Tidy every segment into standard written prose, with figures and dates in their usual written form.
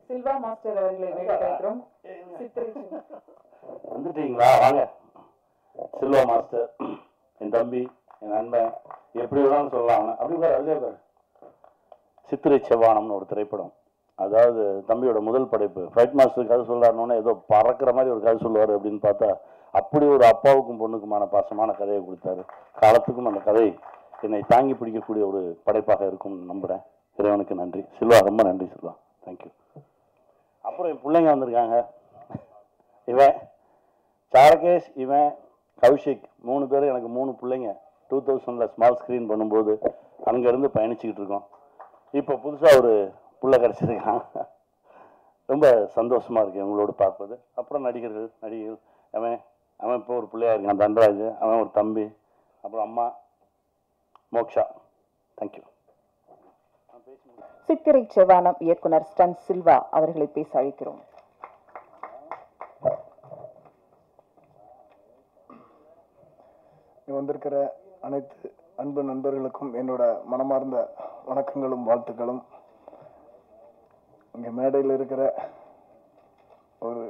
Silva master அவர்களை வேண்டுகிறோம். வந்துட்டீங்களா? வாங்க. சில்வா மாஸ்டர் என் தம்பி, என் நண்பன், எப்படி வேணாலும் சொல்லலாம். அப்படி பாரு, அதே பாரு. சித்திரை செவ்வானம்னு ஒரு திரைப்படம். அதாவது தம்பியோட முதல் படைப்பு. ஃபைட் மாஸ்டர் கதை சொல்றாருன்னு ஏதோ பறக்கிற மாதிரி ஒரு கதை சொல்லுவார் அப்படின்னு பார்த்தா, அப்படி ஒரு அப்பாவுக்கும் பொண்ணுக்குமான பாசமான கதையை கொடுத்தாரு. காலத்துக்கும் அந்த கதை என்னை தாங்கி பிடிக்கக்கூடிய ஒரு படைப்பாக இருக்கும்னு நம்புகிறேன். இறைவனுக்கு நன்றி. சில்வா, ரொம்ப நன்றி சில்வா. தேங்க்யூ. அப்புறம் என் பிள்ளைங்க வந்திருக்காங்க. இவன் சாரகேஷ், இவன் கௌஷிக், 3 பேர். எனக்கு 3 பிள்ளைங்க. 2000 ஸ்மால் ஸ்க்ரீன் பண்ணும்போது அங்கேருந்து பயணிச்சுக்கிட்டு இருக்கோம். இப்போ புதுசாக ஒரு பிள்ளை கிடச்சிருக்கான். ரொம்ப சந்தோஷமாக இருக்கு உங்களோட பார்ப்பது. அப்புறம் நடிகர்கள், அவன் இப்போ ஒரு பிள்ளையா இருக்கான், தண்டராஜ். அவன் ஒரு தம்பி. அப்புறம் அம்மா மோக்ஷா. தேங்க்யூ. சித்திரை செவ்வானம் இயக்குனர் ஸ்டன் சில்வா அவர்களை பேச அழைக்கிறோம். வந்திருக்கிற அனைத்து அன்பு நண்பர்களுக்கும் என்னோட மனமார்ந்த வணக்கங்களும் வாழ்த்துக்களும். இங்க மேடையில் இருக்கிற ஒரு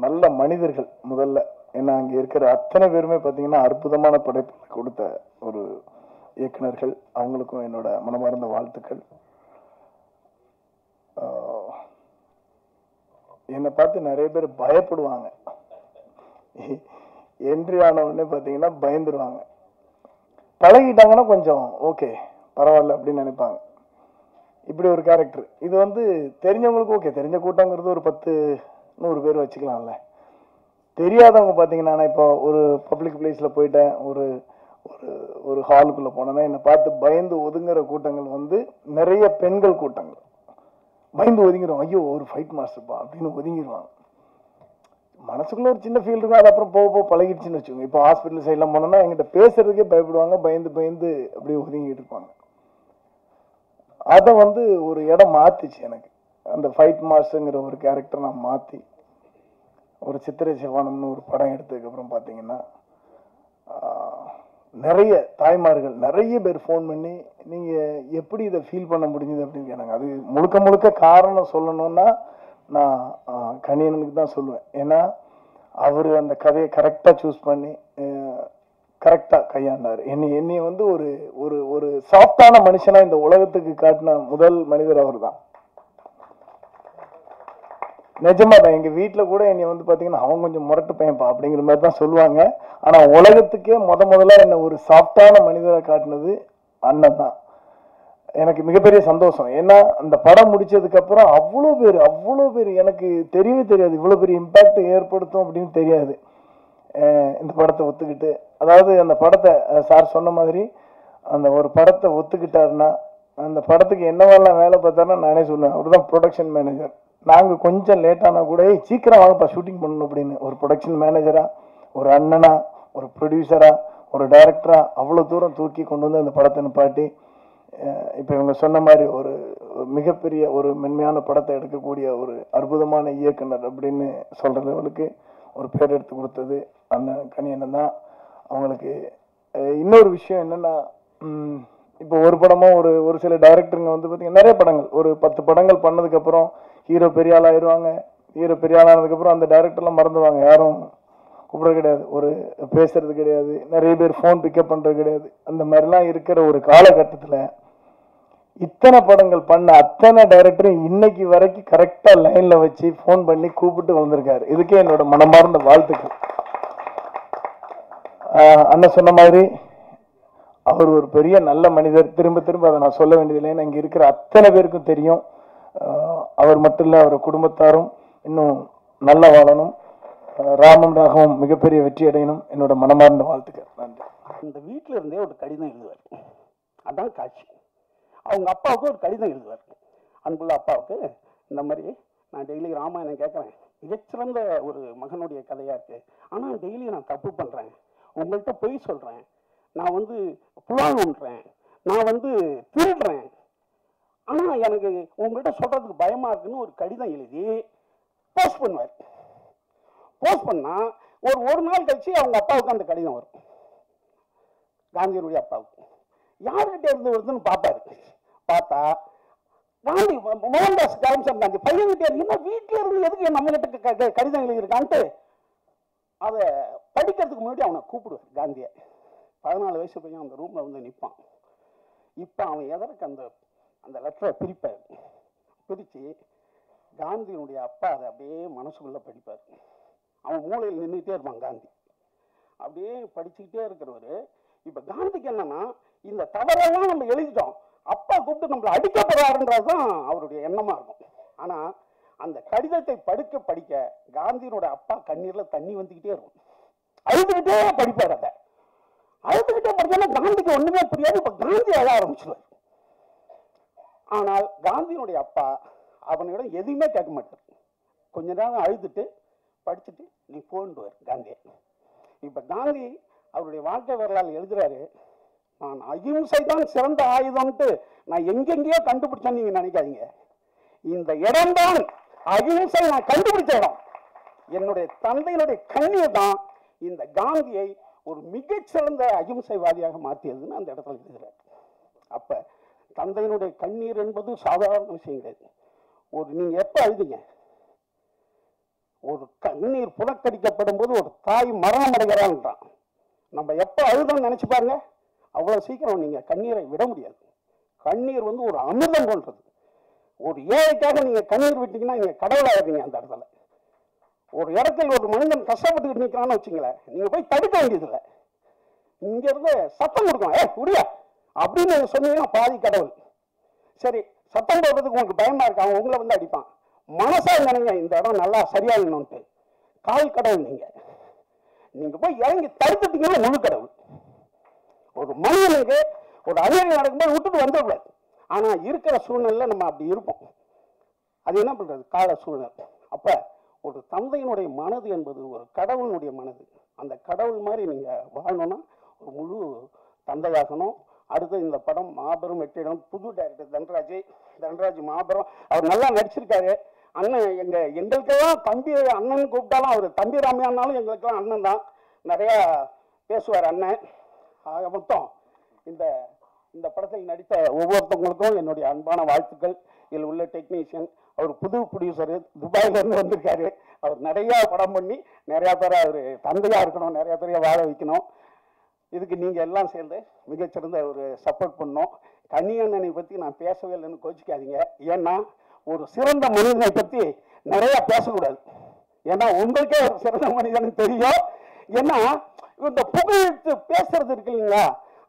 நல்ல மனிதர்கள் முதல்ல. ஏன்னா அங்கே இருக்கிற அத்தனை பேருமே பார்த்தீங்கன்னா அற்புதமான படைப்புகளை கொடுத்த ஒரு இயக்குனர்கள். அவங்களுக்கும் என்னோட மனமார்ந்த வாழ்த்துக்கள். என்னை பார்த்து நிறைய பேர் பயப்படுவாங்க. என்ட்ரி ஆன உடனே பார்த்தீங்கன்னா பயந்துருவாங்க. பழகிட்டாங்கன்னா கொஞ்சம் ஓகே பரவாயில்ல அப்படின்னு நினைப்பாங்க. இப்படி ஒரு கேரக்டர். இது தெரிஞ்சவங்களுக்கு ஓகே, தெரிஞ்ச கூட்டங்கிறது ஒரு 10-100 பேர் வச்சுக்கலாம்ல. தெரியாதவங்க பார்த்தீங்கன்னா, நான் இப்போ ஒரு பப்ளிக் பிளேஸில் போயிட்டேன், ஒரு ஹாலுக்குள்ளே போனேன்னா என்னை பார்த்து பயந்து ஒதுங்குற கூட்டங்கள் நிறைய பெண்கள் கூட்டங்கள். பயந்து ஒதுங்கிடுவாங்க. ஐயோ ஒரு ஃபைட் மாஸ்டர்ப்பா அப்படின்னு ஒதுங்கிடுவாங்க. மனசுக்குள்ள ஒரு சின்ன ஃபீல் இருக்கும். அது அப்புறம் போக போக பழகிடுச்சுன்னு வச்சுக்கோங்க. இப்போ ஹாஸ்பிட்டல் சைட்லாம் போனோம்னா எங்கிட்ட பேசுறதுக்கே பயப்படுவாங்க. பயந்து அப்படியே ஒதுங்கிட்டு இருப்பாங்க. அதை ஒரு இடம் மாத்திச்சு எனக்கு. அந்த ஃபைட் மாஸ்டருங்கிற ஒரு கேரக்டர் நான் மாற்றி ஒரு சித்திரை செவ்வானம்னு ஒரு படம் எடுத்ததுக்கப்புறம் பார்த்தீங்கன்னா நிறைய தாய்மார்கள் நிறைய பேர் ஃபோன் பண்ணி நீங்கள் எப்படி இதை ஃபீல் பண்ண முடிஞ்சுது அப்படின்னு கேட்டாங்க. அது முழுக்க காரணம் சொல்லணும்னா நான் கணியனுக்கு தான் சொல்லுவேன். ஏன்னா அவர் அந்த கதையை கரெக்டாக சூஸ் பண்ணி கரெக்டாக கையாண்டார். என்னைய ஒரு சாஃப்டான மனுஷனா இந்த உலகத்துக்கு காட்டின முதல் மனிதர் அவர் தான். நிஜமா தான். எங்க வீட்டுல கூட என்னை பாத்தீங்கன்னா அவன் கொஞ்சம் முரட்டு பையன்பா அப்படிங்கிற மாதிரி தான் சொல்லுவாங்க. ஆனா உலகத்துக்கே முதல்ல என்ன ஒரு சாஃப்டான மனிதரை காட்டினது அண்ணன் தான். எனக்கு மிகப்பெரிய சந்தோஷம். ஏன்னா அந்த படம் முடிச்சதுக்கு அப்புறம் அவ்வளோ பேர் எனக்கு தெரியவே தெரியாது இவ்வளவு பெரிய இம்பாக்ட் ஏற்படுத்தும் அப்படின்னு தெரியாது. இந்த படத்தை ஒத்துக்கிட்டு, அதாவது அந்த படத்தை சார் சொன்ன மாதிரி அந்த ஒரு படத்தை ஒத்துக்கிட்டாருன்னா அந்த படத்துக்கு என்னவெல்லாம் வேலை பார்த்தாருன்னா நானே சொல்லுவேன், அவர் தான் ப்ரொடக்ஷன் மேனேஜர். நாங்கள் கொஞ்சம் லேட்டானா கூட சீக்கிரம் வாங்கப்பா ஷூட்டிங் பண்ணணும் அப்படின்னு ஒரு ப்ரொடக்ஷன் மேனேஜரா, ஒரு அண்ணனா, ஒரு ப்ரொடியூசரா, ஒரு டைரக்டரா அவ்வளோ தூரம் தூக்கி கொண்டு வந்து அந்த படத்தை நிப்பாட்டி இப்போ இவங்க சொன்ன மாதிரி ஒரு மிகப்பெரிய ஒரு மென்மையான படத்தை எடுக்கக்கூடிய ஒரு அற்புதமான இயக்குனர் அப்படின்னு சொல்கிற லெவலுக்கு ஒரு பேர் எடுத்து கொடுத்தது அண்ணன் கணியண்ணன் தான். அவங்களுக்கு இன்னொரு விஷயம் என்னென்னா, இப்போ ஒரு படமோ ஒரு சில டைரக்டருங்க பார்த்தீங்கன்னா நிறைய படங்கள் ஒரு 10 படங்கள் பண்ணதுக்கப்புறம் ஹீரோ பெரிய ஆள் ஆயிடுவாங்க. ஹீரோ பெரிய ஆள் ஆனதுக்கப்புறம் அந்த டைரக்டர்லாம் மறந்துடுவாங்க. யாரும் கூப்பிட கிடையாது, ஒரு பேசுறது கிடையாது, நிறைய பேர் ஃபோன் பிக்கப் பண்ணுறது கிடையாது. அந்த மாதிரிலாம் இருக்கிற ஒரு காலகட்டத்தில் இத்தனை படங்கள் பண்ண அத்தனை டைரக்டரும் இன்னைக்கு வரைக்கும் கரெக்டாக லைனில் வச்சு ஃபோன் பண்ணி கூப்பிட்டு வந்திருக்காரு. இதுக்கே என்னோட மனமார்ந்த வாழ்த்துக்கள். அண்ணன் சொன்ன மாதிரி அவர் ஒரு பெரிய நல்ல மனிதர். திரும்ப அதை நான் சொல்ல வேண்டியதில்லை. ஏன்னா இங்கே இருக்கிற அத்தனை பேருக்கும் தெரியும். அவர் மட்டும் இல்லை, அவர் குடும்பத்தாரும் இன்னும் நல்லா வாழணும். ராமம் ராகவும் மிகப்பெரிய வெற்றி அடையணும். என்னோட மனமார்ந்த வாழ்த்துக்கள். நன்றி. அந்த வீட்டில் இருந்தே ஒரு கடிதம் எழுதுவார். அதான் காட்சி. அவங்க அப்பாவுக்கு ஒரு கடிதம் எழுதுவார். அன்புள்ள அப்பாவுக்கு இந்த மாதிரி நான் டெய்லி ராமாயணம் கேட்குறேன், மிகச்சிறந்த ஒரு மகனுடைய கதையாக இருக்கு. ஆனால் டெய்லி நான் தப்பு பண்ணுறேன், உங்கள்கிட்ட பொய் சொல்கிறேன், நான் புலால் ஒன்றேன், நான் திருடுறேன், ஆனால் எனக்கு உங்கள்கிட்ட சொல்கிறதுக்கு பயமாக இருக்குன்னு ஒரு கடிதம் எழுதி போஸ்ட் பண்ணுவார். போஸ்ட் பண்ணால் ஒரு நாள் கழிச்சு அவங்க அப்பாவுக்கு அந்த கடிதம் வரும். காந்தியருடைய அப்பாவுக்கு யார்கிட்ட இருந்து வருதுன்னு பார்ப்பாரு. பார்த்தா காந்தி மோகன்தாஸ் கரம்சந்த் காந்தி பையன்கிட்ட என்ன வீட்டில் இருந்து எதுக்கு நம்ம கிட்ட கடிதம் எழுதியிருக்கான்ட்டு அதை படிக்கிறதுக்கு முன்னாடி அவனை கூப்பிடுவார் காந்தியை. 14 வயசு பையன் அந்த ரூமில் வந்து நிற்பான். இப்போ அவன் எதற்கு அந்த லெட்டரை பிரித்து காந்தியினுடைய அப்பா அதை அப்படியே மனசுக்குள்ளே படிப்பார். அவன் மூளையில் நின்றுக்கிட்டே இருப்பான் காந்தி. அப்படியே படிச்சுக்கிட்டே இருக்கிறவர். இப்போ காந்திக்கு என்னன்னா, இந்த தவறெல்லாம் நம்ம எழுதிட்டோம், அப்பா கூப்பிட்டு நம்மளை அடிக்க போறாருன்றது தான் அவருடைய எண்ணமாக இருக்கும். ஆனால் அந்த கடிதத்தை படிக்க காந்தியினுடைய அப்பா கண்ணீரில் தண்ணி வந்துக்கிட்டே இருக்கும். அழுதுகிட்டே படிப்பார். அதை அழுதுகிட்டே படிச்சோன்னா காந்திக்கு ஒன்றுமே புரியாது. இப்போ காந்தி அழ ஆரம்பிச்சிடுவார். ஆனால் காந்தியினுடைய அப்பா அவனிடம் எதுவுமே கேட்க மாட்டார். கொஞ்ச நேரம் அழுதுட்டு படிச்சுட்டு நீ போன்டுவார் காந்தியை. இப்போ காந்தி அவருடைய வாழ்க்கை வரலாறு எழுதுறாரு, நான் அகிம்சை தான் சிறந்த ஆயுதம்ட்டு நான் எங்கெங்கேயோ கண்டுபிடிச்சேன்னு நீங்கள் நினைக்காதீங்க. இந்த இடம்தான் அகிம்சை நான் கண்டுபிடிச்ச இடம். என்னுடைய தந்தையினுடைய கண்ணீர் தான் இந்த காந்தியை ஒரு மிகச்சிறந்த அகிம்சைவாதியாக மாற்றியதுன்னு அந்த இடத்துல எழுதுறாரு. அப்போ தந்தையினுடைய கண்ணீர் என்பது சாதாரண விஷயம் கிடையாது. நீங்கள் எப்போ அழுதிங்க? ஒரு கண்ணீர் புறக்கணிக்கப்படும் போது ஒரு தாய் மரணம் அடைகிறான்றான். நம்ம எப்போ அழுதோம்னு நினைச்சு பாருங்க, அவ்வளோ சீக்கிரம் நீங்கள் கண்ணீரை விட முடியாது. கண்ணீர் வந்து ஒரு அமிர்தம் போன்றது. ஒரு ஏழைக்காக நீங்கள் கண்ணீர் விட்டீங்கன்னா நீங்கள் கடவுளாகிறீங்க. அந்த இடத்துல ஒரு இடத்துல ஒரு மனிதன் கஷ்டப்பட்டுக்கிட்டு நிற்கிறான்னு வச்சுங்களேன், நீங்கள் போய் தடுக்க வேண்டியதில்லை. இங்கேருந்து சத்தம் கொடுக்கலாம், முடியா அப்படின்னு நீங்கள் சொன்னீங்கன்னா பாதி கடவுள். சரி, சத்தம் போடுறதுக்கு உங்களுக்கு பயமா இருக்கு, அவன் உங்களை வந்து அடிப்பான். மனசா நினைங்க இந்த இடம் நல்லா சரியாகணும்ட்டு, கால் கடவுள். நீங்க போய் இறங்கி தடுத்துட்டீங்கன்னா முழு கடவுள். ஒரு மனிதனுக்கு ஒரு அநியாயம் நடக்கும்போது விட்டுட்டு வந்துடக்கூடாது. ஆனா இருக்கிற சூழ்நிலை நம்ம அப்படி இருப்போம். அது என்ன பண்றது, கால சூழ்நிலை. அப்ப ஒரு தந்தையினுடைய மனது என்பது ஒரு கடவுளுடைய மனது. அந்த கடவுள் மாதிரி நீங்க வாழணும்னா ஒரு முழு தந்தையாகணும். அடுத்து இந்த படம் மாபெரும் வெற்றிடம். புது டைரக்டர் தன்ராஜ் மாபெரும், அவர் நல்லா நடிச்சிருக்காரு. அண்ணன் எங்களுக்கெல்லாம் தம்பி அண்ணன் கூப்பிட்டாலும் அவர் தம்பி ராமையானாலும் எங்களுக்கெல்லாம் அண்ணன் தான். நிறையா பேசுவார் அண்ணன். ஆக மொத்தம் இந்த படத்தில் நடித்த ஒவ்வொருத்தவங்களுக்கும் என்னுடைய அன்பான வாழ்த்துக்கள். இதில் உள்ள டெக்னீஷியன், அவர் புது ப்ரொடியூசரு, துபாயிலேருந்து வந்திருக்காரு. அவர் நிறையா படம் பண்ணி நிறையா பேரை அவர் தந்தையாக இருக்கணும், நிறையா பேரைய வாழ வைக்கணும். இதுக்கு நீங்கள் எல்லாம் சேர்ந்து மிகச்சிறந்த ஒரு சப்போர்ட் பண்ணோம். கனியண்ணனை பற்றி நான் பேசவே இல்லைன்னு கோச்சிக்காதீங்க. ஏன்னா ஒரு சிறந்த மனிதனை பற்றி நிறையா பேசக்கூடாது. ஏன்னா உங்களுக்கே ஒரு சிறந்த மனிதன் தெரியும். ஏன்னா இந்த புகழ்த்து பேசுறது இருக்கு இல்லைங்களா,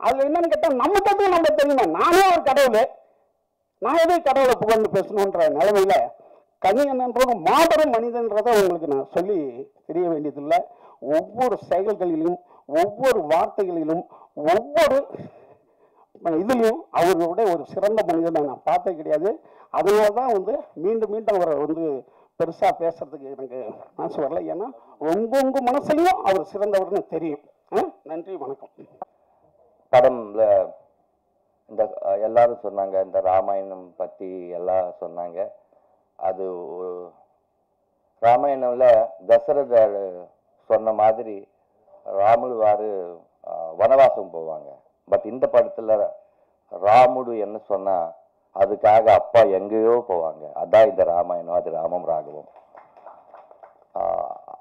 அதில் என்னன்னு கேட்டால் நம்ம தத்துவம் நம்ம தெரியுமா, நானே ஒரு கடவுள், நான் எதே கடவுளை புகழ்ந்து பேசணுன்ற நிலைமையில கனியண்ணன்ற மாபெரும் மனிதன்றதை உங்களுக்கு நான் சொல்லி தெரிய வேண்டியதில்லை. ஒவ்வொரு செயல்களிலும், ஒவ்வொரு வார்த்தைகளிலும், ஒவ்வொரு இதுலையும் அவர்களுடைய ஒரு சிறந்த மனிதனை நான் பார்த்தே கிடையாது. அதனால தான் மீண்டும் மீண்டும் அவரை பெருசா பேசுறதுக்கு எனக்கு மனசு வரல. ஏன்னா உங்க மனசுலையும் அவர் சிறந்தவர்னு தெரியும். நன்றி, வணக்கம். படம்ல இந்த எல்லாரும் சொன்னாங்க, இந்த ராமாயணம் பத்தி எல்லாம் சொன்னாங்க. அது ராமாயணம்ல தசரதர் சொன்ன மாதிரி ராமுடுவாரு வனவாசம் போவாங்க. பட் இந்த படத்துல ராமுடு என்ன சொன்னா அதுக்காக அப்பா எங்கேயோ போவாங்க. அதான் இந்த ராமாயணம், அது ராமம் ராகவம்.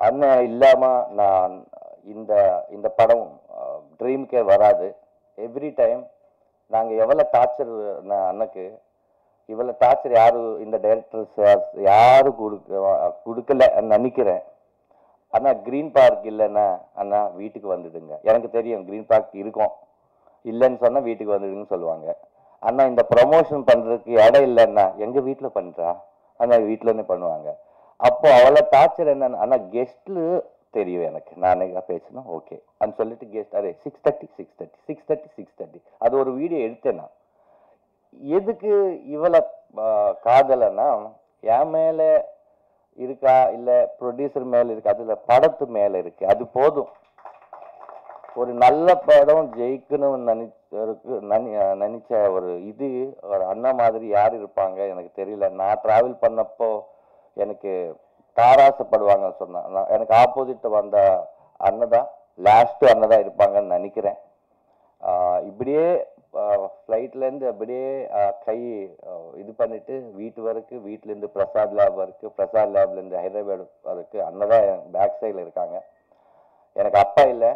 அண்ணன் இல்லாம நான் இந்த படம் ட்ரீம்க்கே வராது. எவ்ரி டைம் நாங்கள் எவ்வளோ டார்ச்சர் அண்ணக்கு, இவ்வளோ டார்ச்சர் யாரும் இந்த டைரக்டர்ஸ் யாரும் கொடுக்கல நினைக்கிறேன். அண்ணா கிரீன் பார்க் இல்லைன்னா அண்ணா வீட்டுக்கு வந்துடுங்க. எனக்கு தெரியும் கிரீன் பார்க் இருக்கும், இல்லைன்னு சொன்னால் வீட்டுக்கு வந்துடுங்கன்னு சொல்லுவாங்க. அண்ணா இந்த ப்ரமோஷன் பண்ணுறதுக்கு இடம் இல்லைன்னா எங்கள் வீட்டில் பண்ணுறா அண்ணா, வீட்டிலன்னு பண்ணுவாங்க. அப்போ அவ்வளோ டார்ச்சர் என்னன்னு அண்ணா கெஸ்ட்ல தெரியும் எனக்கு. நானே பேசணும் ஓகே அன்னு சொல்லிட்டு கெஸ்ட் அதே 6:30 அது ஒரு வீடியோ எடுத்தேன்னா. எதுக்கு இவ்வளோ காதலைன்னா என் மேலே இருக்கா இல்லை ப்ரொடியூசர் மேலே இருக்கா, அதில் படத்து மேலே இருக்கு. அது போதும். ஒரு நல்ல படம் ஜெயிக்கணும்னு நினைச்ச ஒரு ஒரு அண்ணா மாதிரி யார் இருப்பாங்க எனக்கு தெரியல. நான் டிராவல் பண்ணப்போ எனக்கு தாராசப்படுவாங்கன்னு சொன்னேன். எனக்கு ஆப்போசிட் வந்த அண்ணன் தான் லாஸ்ட் அண்ணன் தான் இருப்பாங்கன்னு நினைக்கிறேன். இப்படியே ஃப்ளைட்லேருந்து அப்படியே கை இது பண்ணிட்டு வீட்டிலேருந்து பிரசாத் லேப் வரைக்கும், பிரசாத் லேப்லேருந்து ஹைதராபாத் வரைக்கும் அண்ணன் தான் பேக் சைடில் இருக்காங்க. எனக்கு அப்பா இல்லை,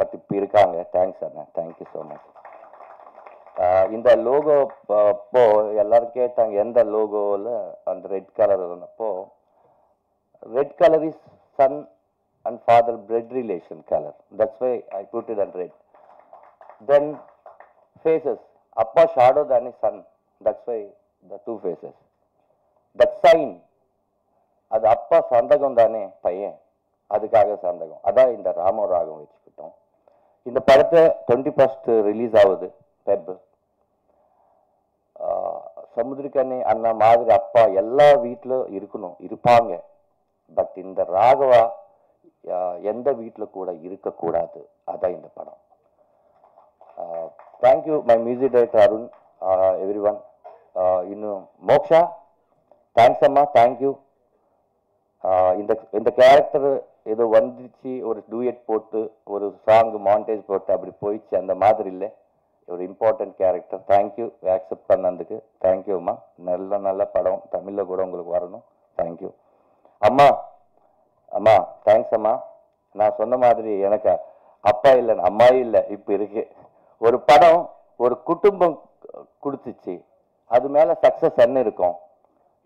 பட் இப்போ இருக்காங்க. தேங்க்ஸ் அண்ணா, தேங்க்யூ ஸோ மச். இந்த லோகோ அப்போ எல்லாரும் கேட்டாங்க எந்த லோகோவில் அந்த ரெட் கலர் இருந்தப்போ, red colour is son and father blood relation colour. That's why I put it and red. Then faces, appa shadow than sun, that's why the two faces. That sign, அது அப்பா சந்தகம் தானே பையன், அதுக்காக சந்தகம். அதான் இந்த ராம ராகம் வச்சுக்கிட்டோம். இந்த படத்தை 21st ரிலீஸ் ஆகுது ஃபெப். சமுத்திரக்கனி அண்ணா மாதிரி அப்பா எல்லா வீட்டிலும் இருப்பாங்க. பட் இந்த ராகவா எந்த வீட்டில் கூட இருக்கக்கூடாது. அதான் இந்த படம். Thank you, my music director Arun, everyone. Moksha, thanks amma, thank you. இந்த கேரக்டர் ஏதோ வந்துச்சு, ஒரு டூயட் போட்டு ஒரு சாங் மாண்டேஜ் போட்டு அப்படி போயிடுச்சு, அந்த மாதிரி இல்லை. ஒரு இம்பார்ட்டன்ட் கேரக்டர். தேங்க்யூ ஆக்செப்ட் பண்ணதுக்கு. தேங்க்யூ அம்மா. நல்ல படம் தமிழில் கூட உங்களுக்கு வரணும். தேங்க்யூ அம்மா. அம்மா தேங்க்ஸ் அம்மா. நான் சொன்ன மாதிரி எனக்கு அப்பா இல்லை, அம்மாவும் இல்லை, இப்போ இருக்கு. ஒரு படம் ஒரு குடும்பம் கொடுத்துச்சு, அது மேல சக்சஸ் என்ன இருக்கும்?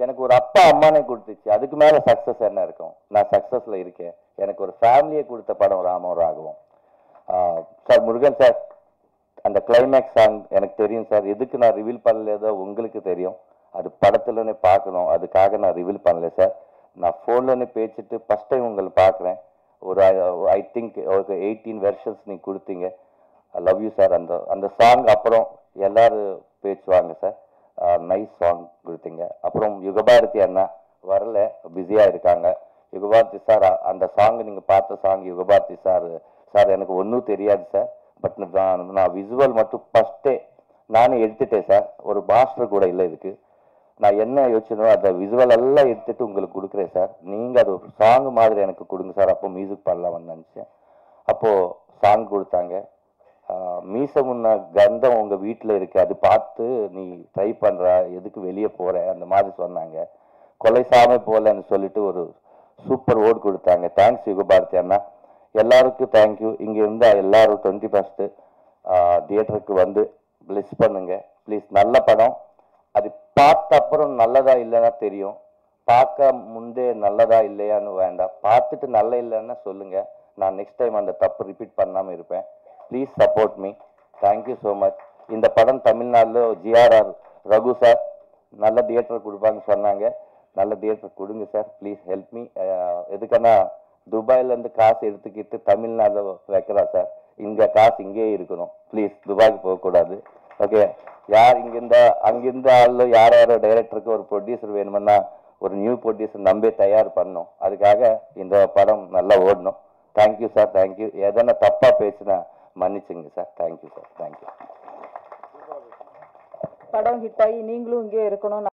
எனக்கு ஒரு அப்பா அம்மானே கொடுத்துச்சு, அதுக்கு மேல சக்சஸ் என்ன இருக்கும்? நான் சக்சஸ்ல இருக்கேன். எனக்கு ஒரு ஃபேமிலியை கொடுத்த படம் ராமம் ராகவும். சார் முருகன் சார், அந்த கிளைமேக்ஸ் சாங் எனக்கு தெரியும் சார். எதுக்கு நான் ரிவீல் பண்ணலேதோ உங்களுக்கு தெரியும். அது படத்துலன்னு பார்க்கணும், அதுக்காக நான் ரிவீல் பண்ணல சார். நான் ஃபோன்லன்னு பேசிட்டு ஃபர்ஸ்ட் டைம் உங்களை பார்க்குறேன். ஒரு ஐ திங்க் ஒரு 18 வெர்ஷன்ஸ் நீங்கள் கொடுத்தீங்க. I love you sir. அந்த சாங் அப்புறம் எல்லாரும் பேசுவாங்க சார். நைஸ் சாங் கொடுத்தீங்க. அப்புறம் யுகபாரதி அண்ணா வரல, பிஸியாக இருக்காங்க. யுகபாரதி சார், அந்த சாங் நீங்கள் பார்த்த சாங் யுகபாரதி சார். சார் எனக்கு ஒன்றும் தெரியாது சார், பட் நான் விசுவல் மட்டும் ஃபஸ்ட்டே நானே எடுத்துட்டேன் சார். ஒரு மாஸ்டர் கூட இல்லை இதுக்கு. நான் என்ன யோசிச்சனோ அந்த விசுவல் எல்லாம் எடுத்துட்டு உங்களுக்கு கொடுக்குறேன் சார். நீங்கள் அது ஒரு சாங் மாதிரி எனக்கு கொடுங்க சார். அப்போ மியூசிக் பண்ணலாம்னு நினச்சேன். அப்போது சாங் கொடுத்தாங்க. மீச முன்ன கந்தம் உங்கள் வீட்டில் இருக்கு, அது பார்த்து நீ ட்ரை பண்ணுற, எதுக்கு வெளியே போகிற, அந்த மாதிரி சொன்னாங்க. கொலை சாமி போலன்னு சொல்லிட்டு ஒரு சூப்பர் ஓடு கொடுத்தாங்க. தேங்க்ஸ் யுகபாரதி அண்ணா. எல்லாருக்கும் தேங்க்யூ. இங்கே இருந்தால் எல்லாரும் 21st தியேட்டருக்கு வந்து பிளஸ் பண்ணுங்க ப்ளீஸ். நல்ல படம். அது பார்த்த அப்புறம் நல்லதா இல்லைன்னா தெரியும், பார்க்க முந்தே நல்லதா இல்லையான்னு வேண்டாம். பார்த்துட்டு நல்ல இல்லைன்னா சொல்லுங்க. நான் நெக்ஸ்ட் டைம் அந்த தப்பு ரிப்பீட் பண்ணாமல் இருப்பேன். Please support me. Thank you so much. இந்த படம் தமிழ்நாட்டில் GRR ரகு சார் நல்ல தியேட்டர் கொடுப்பான்னு சொன்னாங்க. நல்ல தியேட்டர் கொடுங்க சார். Please help me. எதுக்குன்னா துபாயிலேருந்து காசு எடுத்துக்கிட்டு தமிழ்நாட்டில் வைக்கிறா சார். இங்கே காசு இங்கே இருக்கணும். ப்ளீஸ் துபாய்க்கு போகக்கூடாது. ஓகே. யார் அங்கிருந்த ஆள் யாரோ டைரக்டருக்கு ஒரு ப்ரொடியூசர் வேணுமுன்னா ஒரு நியூ ப்ரொடியூசர் நம்பி தயார் பண்ணணும். அதுக்காக இந்த படம் நல்லா ஓடணும். Thank you sir. தேங்க்யூ. எதனா தப்பாக பேசினா மன்னிச்சுங்க சார். Thank you sir. தேங்க்யூ. படம் ஹிட் ஆகி நீங்களும் இங்கே இருக்கணும்.